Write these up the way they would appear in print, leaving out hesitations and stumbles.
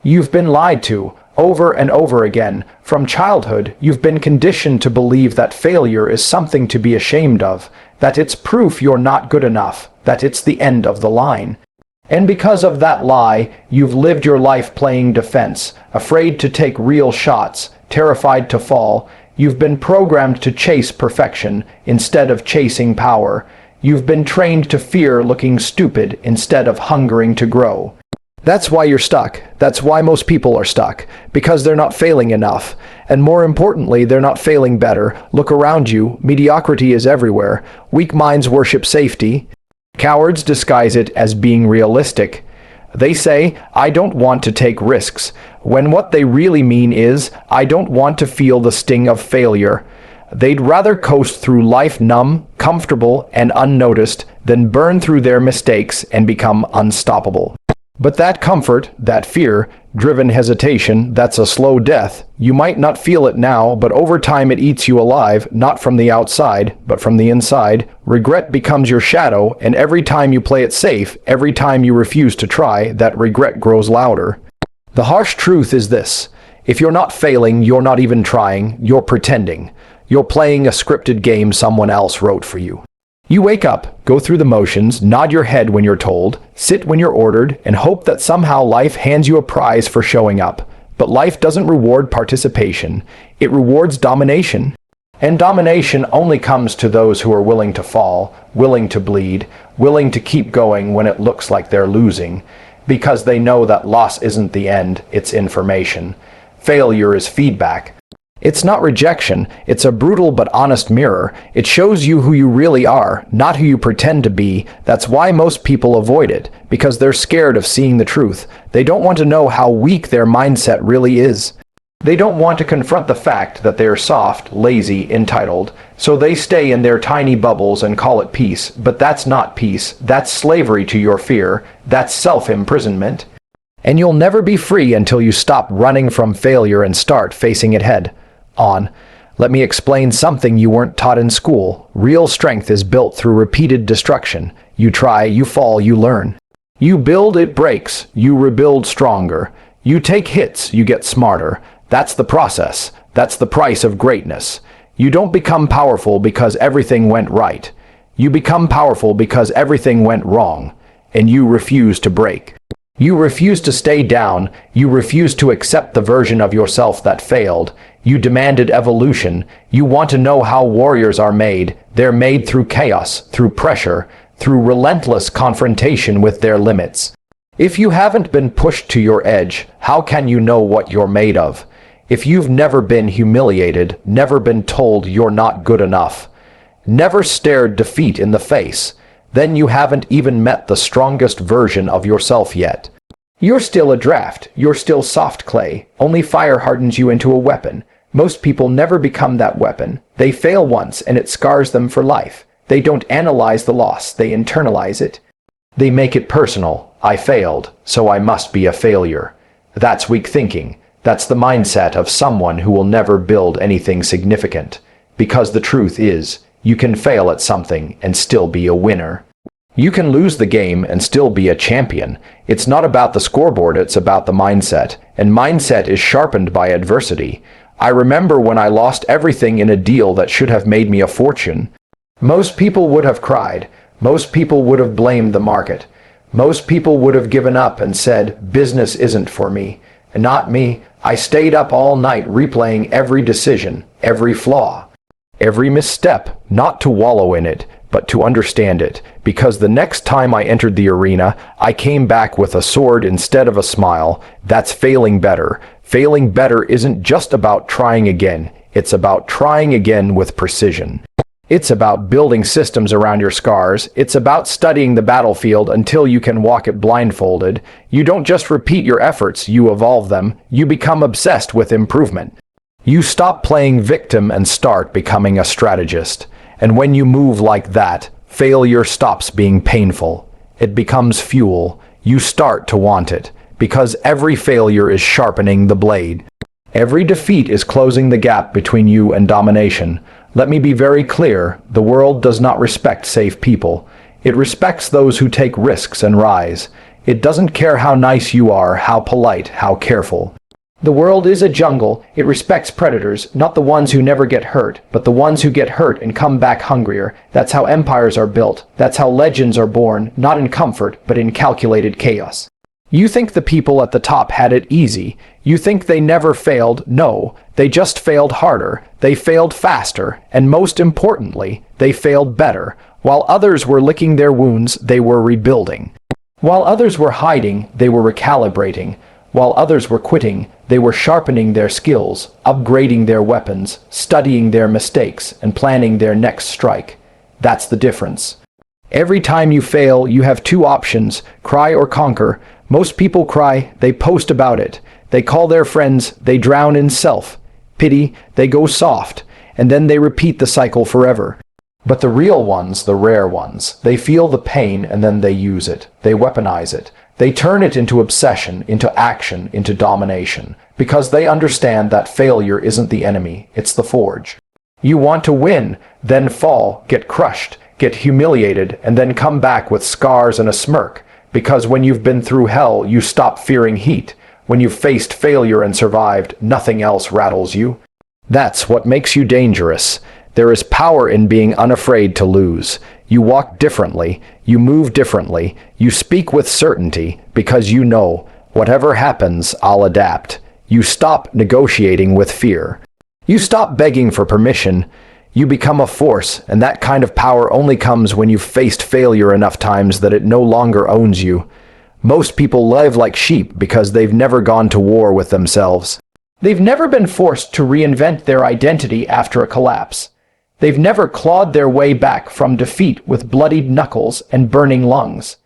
You've been lied to, over and over again. From childhood, you've been conditioned to believe that failure is something to be ashamed of, that it's proof you're not good enough, that it's the end of the line. And because of that lie, you've lived your life playing defense, afraid to take real shots, terrified to fall. You've been programmed to chase perfection instead of chasing power. You've been trained to fear looking stupid instead of hungering to grow. That's why you're stuck. That's why most people are stuck. Because they're not failing enough. And more importantly, they're not failing better. Look around you. Mediocrity is everywhere. Weak minds worship safety. Cowards disguise it as being realistic. They say, I don't want to take risks, when what they really mean is, I don't want to feel the sting of failure. They'd rather coast through life numb, comfortable, and unnoticed than burn through their mistakes and become unstoppable. But that comfort, that fear-driven hesitation, that's a slow death. You might not feel it now, but over time it eats you alive, not from the outside, but from the inside. Regret becomes your shadow, and every time you play it safe, every time you refuse to try, that regret grows louder. The harsh truth is this: if you're not failing, you're not even trying, you're pretending. You're playing a scripted game someone else wrote for you. You wake up, go through the motions, nod your head when you're told, sit when you're ordered, and hope that somehow life hands you a prize for showing up. But life doesn't reward participation. It rewards domination. And domination only comes to those who are willing to fall, willing to bleed, willing to keep going when it looks like they're losing, because they know that loss isn't the end, it's information. Failure is feedback. It's not rejection, it's a brutal but honest mirror. It shows you who you really are, not who you pretend to be. That's why most people avoid it, because they're scared of seeing the truth. They don't want to know how weak their mindset really is. They don't want to confront the fact that they're soft, lazy, entitled, so they stay in their tiny bubbles and call it peace. But that's not peace, that's slavery to your fear, that's self-imprisonment. And you'll never be free until you stop running from failure and start facing it head on. Let me explain something you weren't taught in school. Real strength is built through repeated destruction. You try, you fall, you learn. You build, it breaks. You rebuild stronger. You take hits, you get smarter. That's the process. That's the price of greatness. You don't become powerful because everything went right. You become powerful because everything went wrong, and you refuse to break. You refuse to stay down. You refuse to accept the version of yourself that failed. You demanded evolution. You want to know how warriors are made. They're made through chaos, through pressure, through relentless confrontation with their limits. If you haven't been pushed to your edge, how can you know what you're made of? If you've never been humiliated, never been told you're not good enough, never stared defeat in the face, then you haven't even met the strongest version of yourself yet. You're still a draft. You're still soft clay. Only fire hardens you into a weapon. Most people never become that weapon. They fail once and it scars them for life. They don't analyze the loss. They internalize it. They make it personal. I failed, so I must be a failure. That's weak thinking. That's the mindset of someone who will never build anything significant. Because the truth is, you can fail at something and still be a winner. You can lose the game and still be a champion. It's not about the scoreboard, it's about the mindset. And mindset is sharpened by adversity. I remember when I lost everything in a deal that should have made me a fortune. Most people would have cried. Most people would have blamed the market. Most people would have given up and said, business isn't for me. And not me. I stayed up all night replaying every decision, every flaw, every misstep, not to wallow in it, but to understand it, because the next time I entered the arena, I came back with a sword instead of a smile. That's failing better. Failing better isn't just about trying again, it's about trying again with precision. It's about building systems around your scars. It's about studying the battlefield until you can walk it blindfolded. You don't just repeat your efforts, you evolve them. You become obsessed with improvement. You stop playing victim and start becoming a strategist. And when you move like that, failure stops being painful. It becomes fuel. You start to want it, because every failure is sharpening the blade. Every defeat is closing the gap between you and domination. Let me be very clear, the world does not respect safe people. It respects those who take risks and rise. It doesn't care how nice you are, how polite, how careful. The world is a jungle. It respects predators, not the ones who never get hurt, but the ones who get hurt and come back hungrier. That's how empires are built. That's how legends are born, not in comfort, but in calculated chaos. You think the people at the top had it easy. You think they never failed. No, they just failed harder. They failed faster. And most importantly, they failed better. While others were licking their wounds, they were rebuilding. While others were hiding, they were recalibrating. While others were quitting, they were sharpening their skills, upgrading their weapons, studying their mistakes, and planning their next strike. That's the difference. Every time you fail, you have two options: cry or conquer. Most people cry, they post about it. They call their friends, they drown in self-pity, they go soft, and then they repeat the cycle forever. But the real ones, the rare ones, they feel the pain and then they use it. They weaponize it. They turn it into obsession, into action, into domination, because they understand that failure isn't the enemy, it's the forge. You want to win, then fall, get crushed, get humiliated, and then come back with scars and a smirk, because when you've been through hell, you stop fearing heat. When you've faced failure and survived, nothing else rattles you. That's what makes you dangerous. There is power in being unafraid to lose. You walk differently, you move differently, you speak with certainty, because you know, whatever happens, I'll adapt. You stop negotiating with fear. You stop begging for permission. You become a force, and that kind of power only comes when you've faced failure enough times that it no longer owns you. Most people live like sheep because they've never gone to war with themselves. They've never been forced to reinvent their identity after a collapse. They've never clawed their way back from defeat with bloodied knuckles and burning lungs.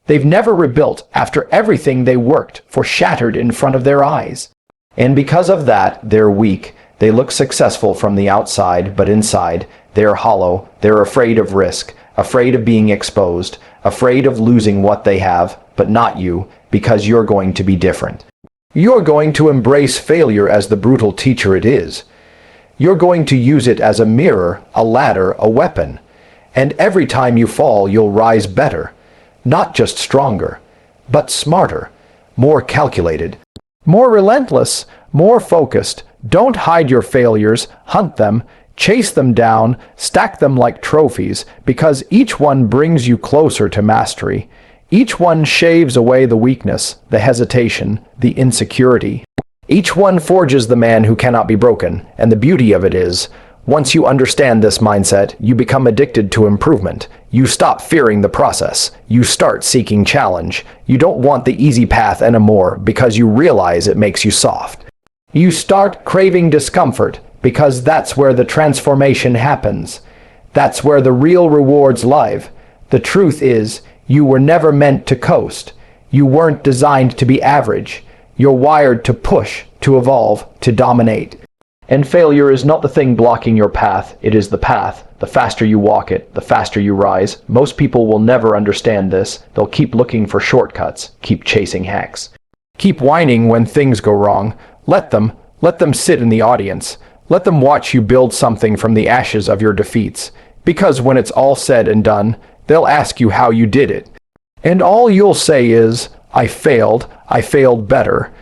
They've never rebuilt after everything they worked for shattered in front of their eyes. And because of that, they're weak. They look successful from the outside, but inside, they're hollow. They're afraid of risk, afraid of being exposed, afraid of losing what they have, but not you, because you're going to be different. You're going to embrace failure as the brutal teacher it is. You're going to use it as a mirror, a ladder, a weapon. And every time you fall, you'll rise better. Not just stronger, but smarter, more calculated, more relentless, more focused. Don't hide your failures, hunt them, chase them down, stack them like trophies, because each one brings you closer to mastery. Each one shaves away the weakness, the hesitation, the insecurity. Each one forges the man who cannot be broken, and the beauty of it is, once you understand this mindset, you become addicted to improvement. You stop fearing the process. You start seeking challenge. You don't want the easy path anymore because you realize it makes you soft. You start craving discomfort because that's where the transformation happens. That's where the real rewards live. The truth is, you were never meant to coast. You weren't designed to be average. You're wired to push, to evolve, to dominate. And failure is not the thing blocking your path, it is the path. The faster you walk it, the faster you rise. Most people will never understand this. They'll keep looking for shortcuts, keep chasing hacks. Keep whining when things go wrong. Let them sit in the audience. Let them watch you build something from the ashes of your defeats. Because when it's all said and done, they'll ask you how you did it. And all you'll say is, I failed better.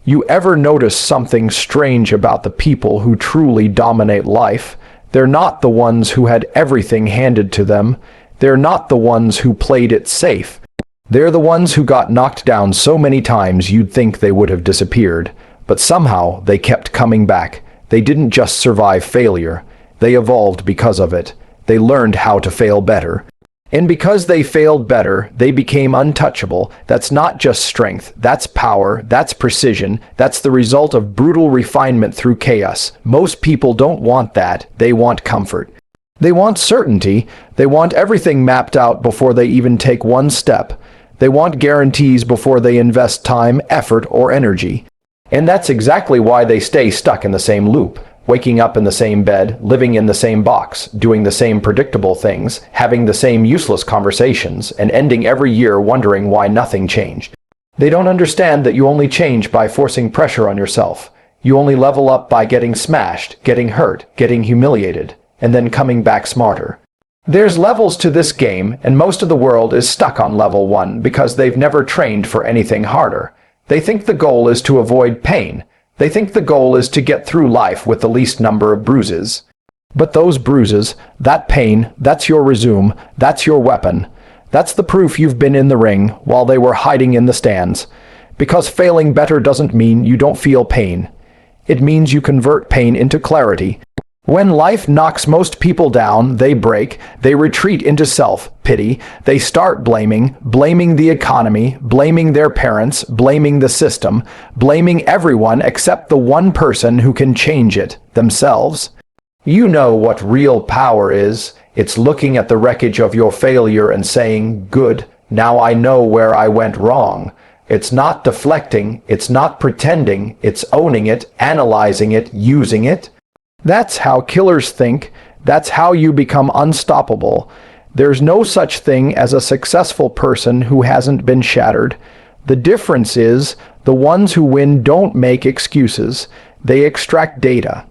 You ever notice something strange about the people who truly dominate life? They're not the ones who had everything handed to them. They're not the ones who played it safe. They're the ones who got knocked down so many times you'd think they would have disappeared. But somehow they kept coming back. They didn't just survive failure. They evolved because of it. They learned how to fail better. And because they failed better, they became untouchable. That's not just strength, that's power, that's precision, that's the result of brutal refinement through chaos. Most people don't want that, they want comfort. They want certainty, they want everything mapped out before they even take one step. They want guarantees before they invest time, effort, or energy. And that's exactly why they stay stuck in the same loop. Waking up in the same bed, living in the same box, doing the same predictable things, having the same useless conversations, and ending every year wondering why nothing changed. They don't understand that you only change by forcing pressure on yourself. You only level up by getting smashed, getting hurt, getting humiliated, and then coming back smarter. There's levels to this game, and most of the world is stuck on level 1 because they've never trained for anything harder. They think the goal is to avoid pain. They think the goal is to get through life with the least number of bruises. But those bruises, that pain, that's your resume, that's your weapon. That's the proof you've been in the ring while they were hiding in the stands. Because failing better doesn't mean you don't feel pain. It means you convert pain into clarity. When life knocks most people down, they break, they retreat into self-pity, they start blaming the economy, blaming their parents, blaming the system, blaming everyone except the one person who can change it, themselves. You know what real power is. It's looking at the wreckage of your failure and saying, "Good, now I know where I went wrong." It's not deflecting, it's not pretending, it's owning it, analyzing it, using it. That's how killers think. That's how you become unstoppable. There's no such thing as a successful person who hasn't been shattered. The difference is, the ones who win don't make excuses. They extract data.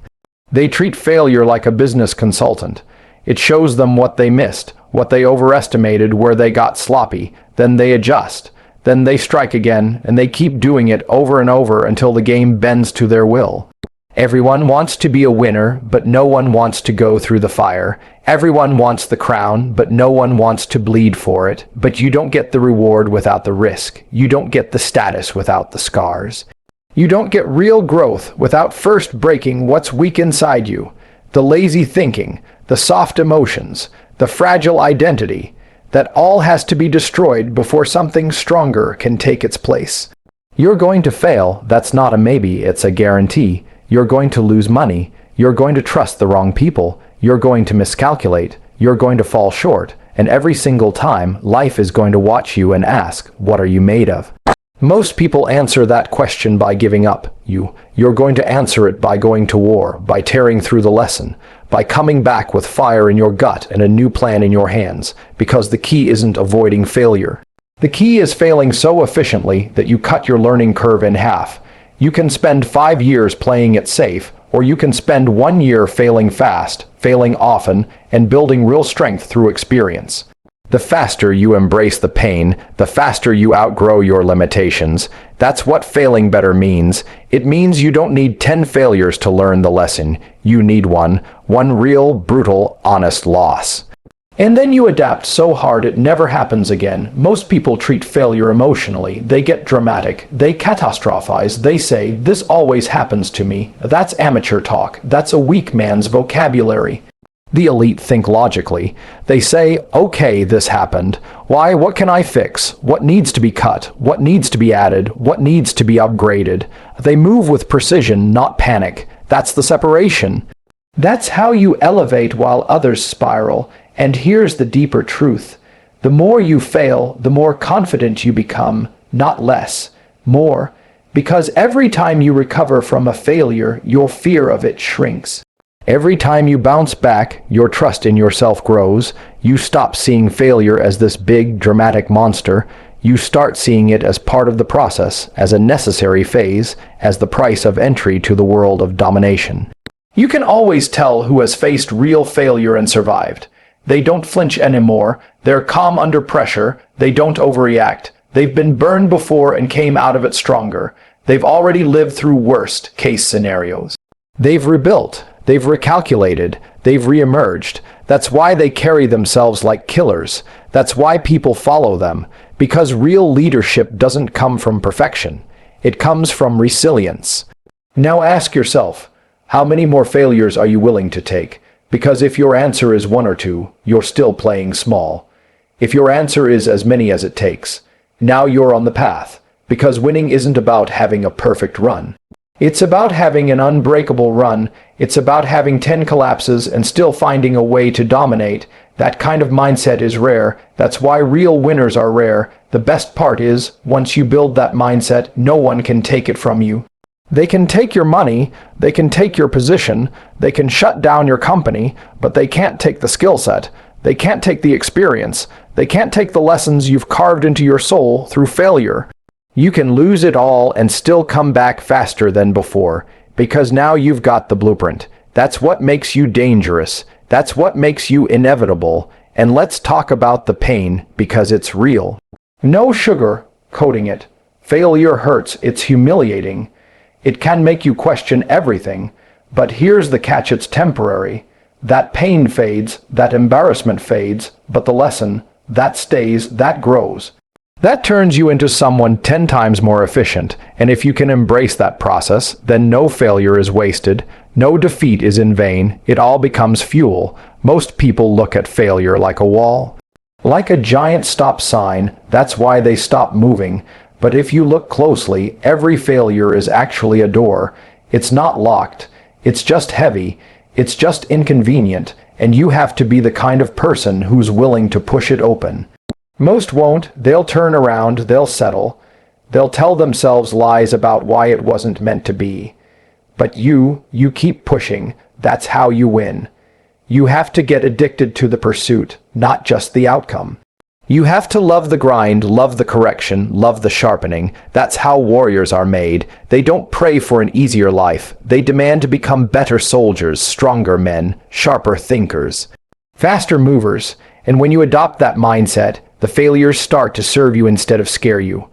They treat failure like a business consultant. It shows them what they missed, what they overestimated, where they got sloppy. Then they adjust. Then they strike again, and they keep doing it over and over until the game bends to their will. Everyone wants to be a winner, but no one wants to go through the fire. Everyone wants the crown, but no one wants to bleed for it. But you don't get the reward without the risk. You don't get the status without the scars. You don't get real growth without first breaking what's weak inside you. The lazy thinking, the soft emotions, the fragile identity. That all has to be destroyed before something stronger can take its place. You're going to fail. That's not a maybe, it's a guarantee. You're going to lose money. You're going to trust the wrong people. You're going to miscalculate. You're going to fall short. And every single time, life is going to watch you and ask, what are you made of? Most people answer that question by giving up. You're going to answer it by going to war, by tearing through the lesson, by coming back with fire in your gut and a new plan in your hands, because the key isn't avoiding failure. The key is failing so efficiently that you cut your learning curve in half. You can spend 5 years playing it safe, or you can spend 1 year failing fast, failing often, and building real strength through experience. The faster you embrace the pain, the faster you outgrow your limitations. That's what failing better means. It means you don't need 10 failures to learn the lesson. You need one real, brutal, honest loss. And then you adapt so hard it never happens again. Most people treat failure emotionally. They get dramatic. They catastrophize. They say, "This always happens to me." That's amateur talk. That's a weak man's vocabulary. The elite think logically. They say, "Okay, this happened. Why, what can I fix? What needs to be cut? What needs to be added? What needs to be upgraded?" They move with precision, not panic. That's the separation. That's how you elevate while others spiral. And here's the deeper truth. The more you fail, the more confident you become, not less, more. Because every time you recover from a failure, your fear of it shrinks. Every time you bounce back, your trust in yourself grows. You stop seeing failure as this big, dramatic monster. You start seeing it as part of the process, as a necessary phase, as the price of entry to the world of domination. You can always tell who has faced real failure and survived. They don't flinch anymore. They're calm under pressure. They don't overreact. They've been burned before and came out of it stronger. They've already lived through worst-case scenarios. They've rebuilt. They've recalculated. They've reemerged. That's why they carry themselves like killers. That's why people follow them. Because real leadership doesn't come from perfection. It comes from resilience. Now ask yourself, how many more failures are you willing to take? Because if your answer is 1 or 2, you're still playing small. If your answer is as many as it takes, now you're on the path. Because winning isn't about having a perfect run. It's about having an unbreakable run. It's about having 10 collapses and still finding a way to dominate. That kind of mindset is rare. That's why real winners are rare. The best part is, once you build that mindset, no one can take it from you. They can take your money, they can take your position, they can shut down your company, but they can't take the skill set. They can't take the experience. They can't take the lessons you've carved into your soul through failure. You can lose it all and still come back faster than before, because now you've got the blueprint. That's what makes you dangerous. That's what makes you inevitable. And let's talk about the pain, because it's real. No sugar coating it. Failure hurts, it's humiliating. It can make you question everything. But here's the catch, it's temporary. That pain fades, that embarrassment fades, but the lesson, that stays, that grows. That turns you into someone 10 times more efficient, and if you can embrace that process, then no failure is wasted, no defeat is in vain, it all becomes fuel. Most people look at failure like a wall, like a giant stop sign. That's why they stop moving. But if you look closely, every failure is actually a door. It's not locked, it's just heavy, it's just inconvenient, and you have to be the kind of person who's willing to push it open. Most won't. They'll turn around, they'll settle. They'll tell themselves lies about why it wasn't meant to be. But you keep pushing. That's how you win. You have to get addicted to the pursuit, not just the outcome. You have to love the grind, love the correction, love the sharpening. That's how warriors are made. They don't pray for an easier life. They demand to become better soldiers, stronger men, sharper thinkers, faster movers. And when you adopt that mindset, the failures start to serve you instead of scare you.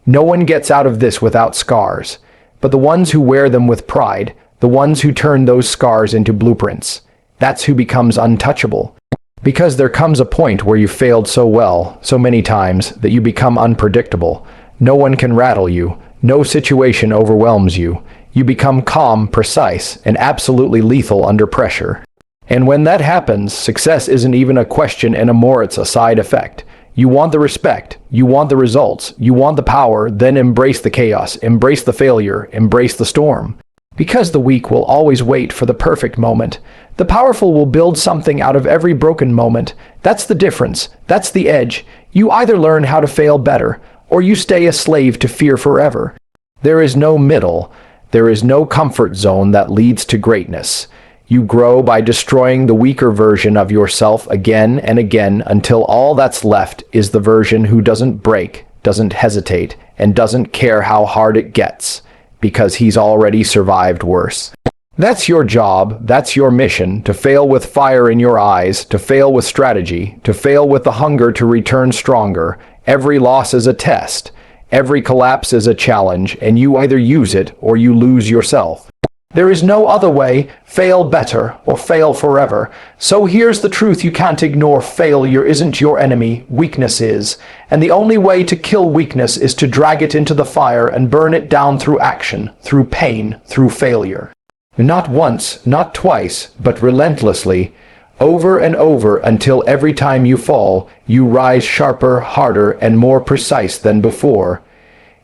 No one gets out of this without scars, but the ones who wear them with pride, the ones who turn those scars into blueprints, that's who becomes untouchable. Because there comes a point where you failed so well, so many times, that you become unpredictable. No one can rattle you. No situation overwhelms you. You become calm, precise, and absolutely lethal under pressure. And when that happens, success isn't even a question anymore, it's a side effect. You want the respect, you want the results, you want the power, then embrace the chaos, embrace the failure, embrace the storm. Because the weak will always wait for the perfect moment. The powerful will build something out of every broken moment. That's the difference. That's the edge. You either learn how to fail better, or you stay a slave to fear forever. There is no middle. There is no comfort zone that leads to greatness. You grow by destroying the weaker version of yourself again and again until all that's left is the version who doesn't break, doesn't hesitate, and doesn't care how hard it gets, because he's already survived worse. That's your job, that's your mission, to fail with fire in your eyes, to fail with strategy, to fail with the hunger to return stronger. Every loss is a test, every collapse is a challenge, and you either use it or you lose yourself. There is no other way. Fail better or fail forever. So here's the truth you can't ignore. Failure isn't your enemy, weakness is. And the only way to kill weakness is to drag it into the fire and burn it down through action, through pain, through failure. Not once, not twice, but relentlessly, over and over, until every time you fall, you rise sharper, harder, and more precise than before.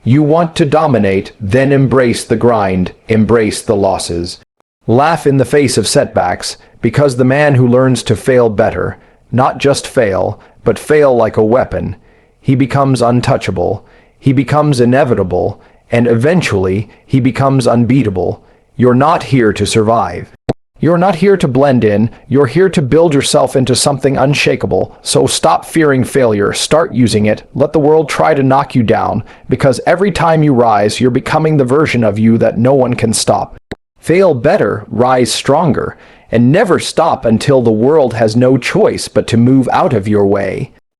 You want to dominate, then embrace the grind, embrace the losses. Laugh in the face of setbacks, because the man who learns to fail better, not just fail, but fail like a weapon, he becomes untouchable, he becomes inevitable, and eventually he becomes unbeatable. You're not here to survive. You're not here to blend in, you're here to build yourself into something unshakable. So stop fearing failure, start using it, let the world try to knock you down, because every time you rise, you're becoming the version of you that no one can stop. Fail better, rise stronger, and never stop until the world has no choice but to move out of your way.